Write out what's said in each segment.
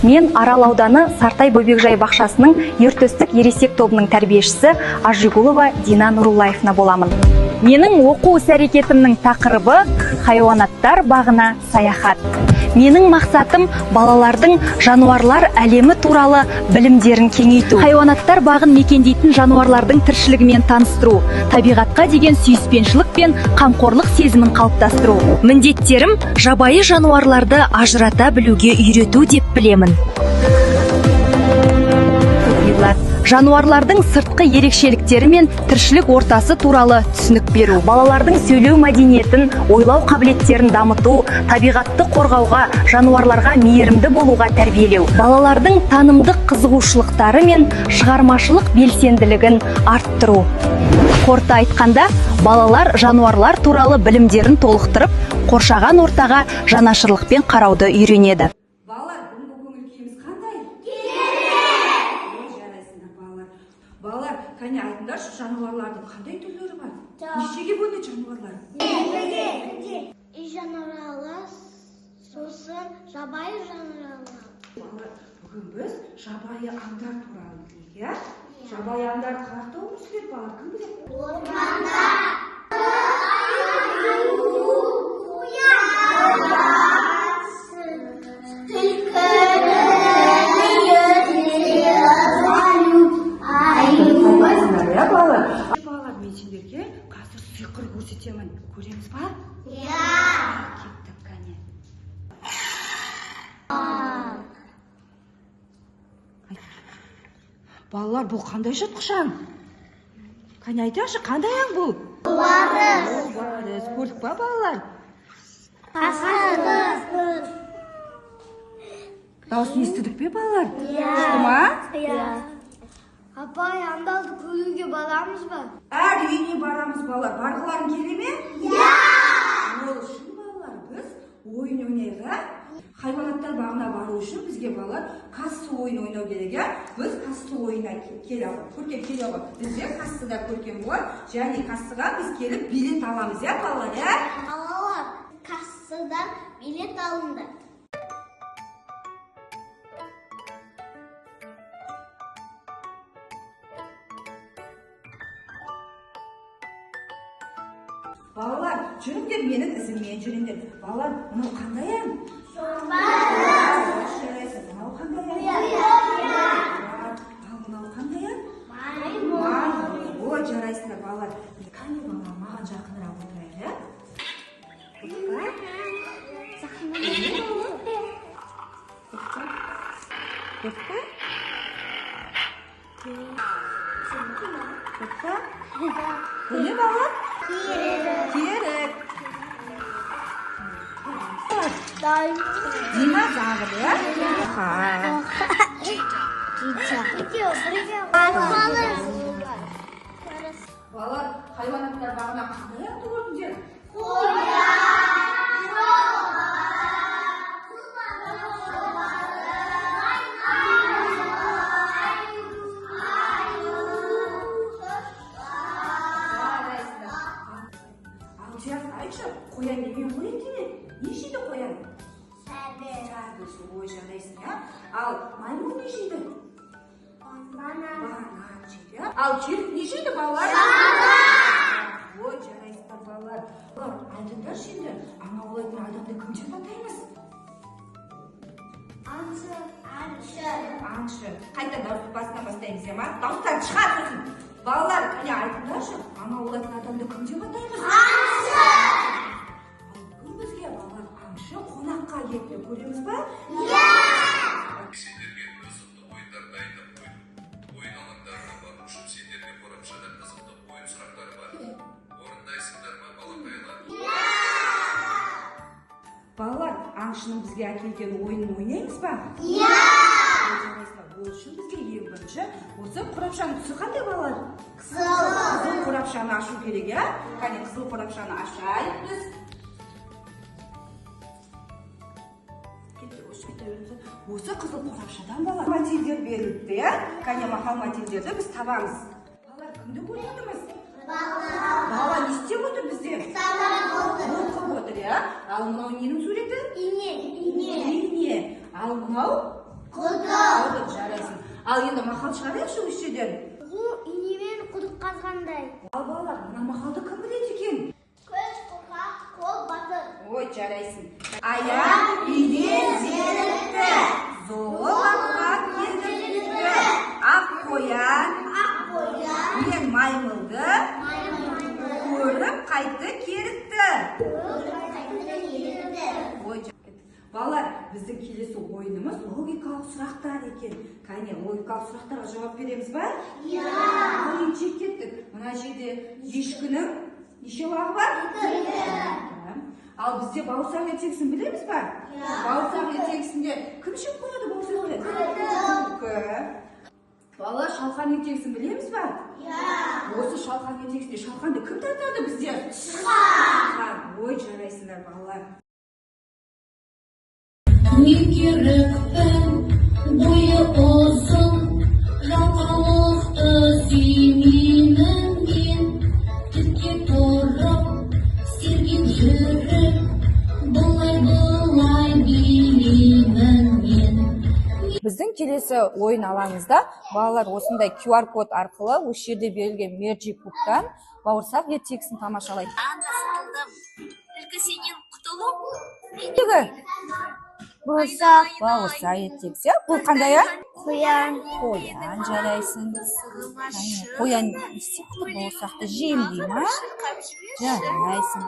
Мен Арал ауданы Сартай бөбекжай бақшасының ертөстік ересек тобының тәрбиешісі Ажигулова Дина Нуруллаевна боламын. Менің оқу іс-әрекетімнің тақырыбы хайуанаттар бағына саяхат. Менің мақсатым балалардың жануарлар әлемі туралы білімдерін кеңейту. Хайуанаттар бағын мекендейтін жануарлардың тіршілігімен таныстыру, табиғатқа деген сүйіспеншілік пен қамқорлық сезімін қалыптастыру. Міндеттерім жабайы жануарларды ажырата білуге үйрету деп білемін. Жануарлардың сыртқы ерекшеліктері мен тіршілік ортасы туралы түсінік беру. Балалардың сөйлеу мәдениетін, ойлау қабілеттерін дамыту, табиғатты қорғауға, жануарларға мейірімді болуға тәрбиелеу. Балалардың танымдық қызығушылықтары мен шығармашылық белсенділігін арттыру. Қорыта айтқанда, балалар жануарлар туралы білімдерін толықтырып, қоршаған ортаға жанашырлықпен қарауды үйренеді. Балалар, кәне айтыңдаршы, жануарлардың қандай түрлері бар? Нешеге бөлінеді жануарлар? Үй жануарлары, сосын жабайы жануарлар. Балалар, бүгін біз жабайы аңдар туралы білейік, жабайы аңдар қайда өмір сүреді балалар, кім біледі? Орманда. Балалар, мен сендерге қазір сиқыр көрсетемін. Көреміз ба? Иә. Кеттік, кәне. Балалар, бұл қандай жыртқыш? Кәне айташы, қандай аң бұл? Жолбарыс. Көрдік па, балалар? Қасқыр. Дауысын естідік пе, балалар? Иә. Шықты ма? Иә. Апай, аңдарды көруге барамыз ба? Әр үйіне барамыз, балалар. Барғыларың келе ме? Иә. Ол үшін, балалар, біз ойын ойнайық. Хайуанаттар бағына бару үшін бізге, балалар, кассы ойын ойнау керек. Біз кассы ойына келе алып, көркем келе алып. Бізде кассыда көркем болады, және кассыға біз келіп билет аламыз, балалар? Балалар, кассадан билет алынды. Балалар, жүріңдер, менің ізіммен жүріңдер. Балалар, мынау қандай аң? Жолбарыс. Жарайсыз, мынау қандай аң? Ал мынау қандай аң? Маймыл. О, жарайсыздар, балалар. Кәне, балалар, маған жақынырақ отырайық, Көне, балалар? Керік. Динозавр, Балалар, хайуанаттар бағына қандай аң көрдіңдер? Айтшы, қоян немен қоян дейді? Не жейді қоян? Сәбіз. Ой, жарайсың, Ал маймыл не жейді? Банан жейді. Ал керік не жейді, балалар? Ой, жарайсыздар, балалар. Айтыңдаршы енді, аң аулайтын адамды кім деп атаймыз? Аңшы. Қайта дауысты басынан бастаймыз, дауыстан шығар сосын. Балалар, кәне айтыңдаршы, аң аулайтын адамды кім деп атаймыз? Бүгін бізге, балалар, аңшы қонаққа келді, көреміз ба? Иә. Сендерге қызықты ойындар дайындап қойдым. Ойын алаңдарына бару үшін сендерге қорапшада қызықты ойын сұрақтары бар. Орындайсыңдар ма, балақайлар? Балалар, аңшының бізге әкелген ойынын ойнаймыз ба? Иә. Ол үшін бізге ең бірінші осы қорапшаның түсі қандай, балалар? Қызыл қорапшаны ашу керек, Кәне, қызыл қорапшаны ашайық біз. Осы қызыл қорапшадан, балалар, материалдар берілді, Кәне, мақал материалдарды біз табамыз. Балалар, кімді көрдіңіз? Бала не істеп отыр бізде? Оқып отыр, Ал мынау ненің суреті? Ине. Ине. Ал мынау? Құдық. Жарайсың. Ал енді мақал шығарайықшы осы жерден. Инемен құдық қазғандай. Ал балалар, мына мақалды кім біледі екен? Көз қорқақ, қол батыр. Ой, жарайсың. Аяқ үйден зерікті, золотқа кезікті. Ақ қоян мен маймылды көріп қайтты керікті. Ой, балалар, біздің келесі ойынымыз логикалық сұрақтар екен. Кәне, логикалық сұрақтарға жауап береміз ба? Ойын кеттік. Мына жерде ешкінің неше лағы бар? Ал бізде бауырсақ ертегісін білеміз ба? Бауырсақ ертегісінде кім жеп қояды бауырсақты? Түлкі. Балалар, шалқан ертегісін білеміз ба? Осы шалқан ертегісінде шалқанды кім тартады бізде? Шалқан. Ой, жарайсыңдар балалар. Не керекпін бойы ұзын жалқаулықты сүймеймін мен түкке тұрып серген жүріп былай билеймін мен. Біздің келесі ойын алаңызда балалар осындай QR-код арқылы осы жерде берілген Magic Book'тан бауырсақ ертегісін тамашалайды. Түлкі сенен құтылу? Бауырсақ, Бауырсақ ертегісі. Бұл қандай? қоян, Қоян, жарайсың. Қоян сияқты бауырсақты жеймін дей ма? Жарайсың.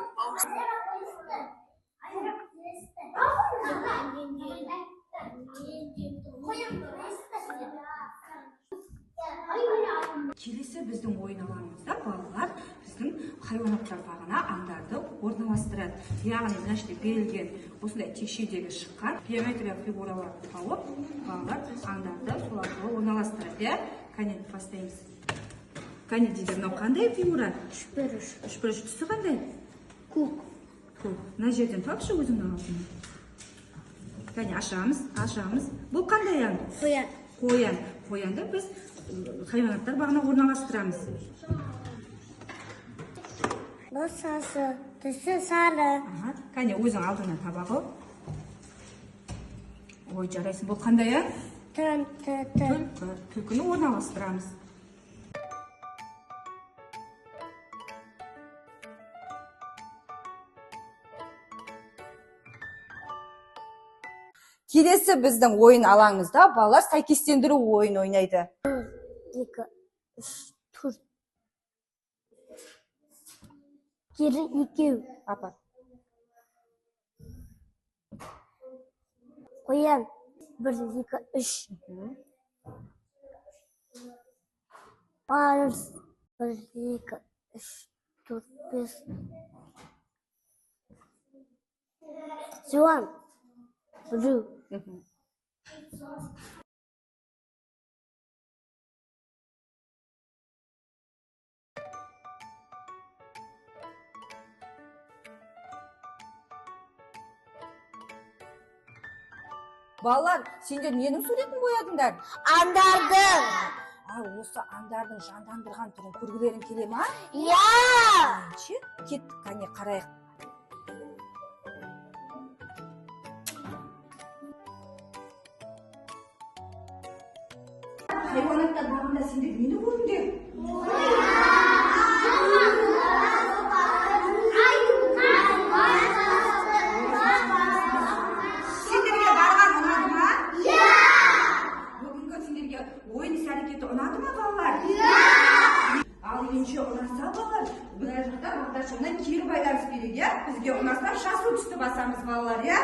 Келесі біздің ойын алаңымызда балалар біздің хайуанаттар бағына аңдарды орналастырады. Яғни мына жерде берілген осындай текшедегі шыққан геометриялық фигураларды тауып, балалар аңдарды сол арқылы орналастырады. Кәне, бастаймыз. Кәне дейді, мынау қандай фигура? Үшбұрыш түсі қандай? көк, Мына жерден тапшы өзіңнің аузыңа. Кәне, ашамыз. Бұл қандай аң? қоян, Қоянды біз хайуанаттар бағына орналастырамыз. босасы, түсі сары, Кәне, өзің алдыңа табағы. Ой, жарайсың. Бұл қандай аң? Түлкіні орналастырамыз. Келесі біздің ойын алаңызда балалар сәйкестендіру ойын ойнайды. 2, 3, 4. Кері 2. Апа. Қоян 1, 2, 3. Барыс 1, 2, 3, 4, 5. Жуан 1. Балалар, сендер ненің суретін боядыңдар? Аңдардың. Осы аңдардың жандандырған түрін көргілерің келе ма? Кеттік, кәне қарайық. Хайуанаттар бағында сендер нені көрдіңдер? Сендерге барған ұнады ма? Бүгінгі сендерге ойын іс-әрекеті ұнады ма, балалар? Ал енше ұнаса, балалар, мына жақта бағдаршамнан кері байланыс береді, иә? Бізге ұнаса жасыл түсті басамыз, балалар, иә?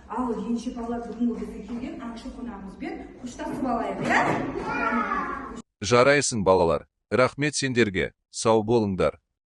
Ал енші балалар бүгінгі бізге келген аңшы қонағымызбен қоштасып алайық, иә? Жарайсың балалар. Рахмет сендерге. Сау болыңдар.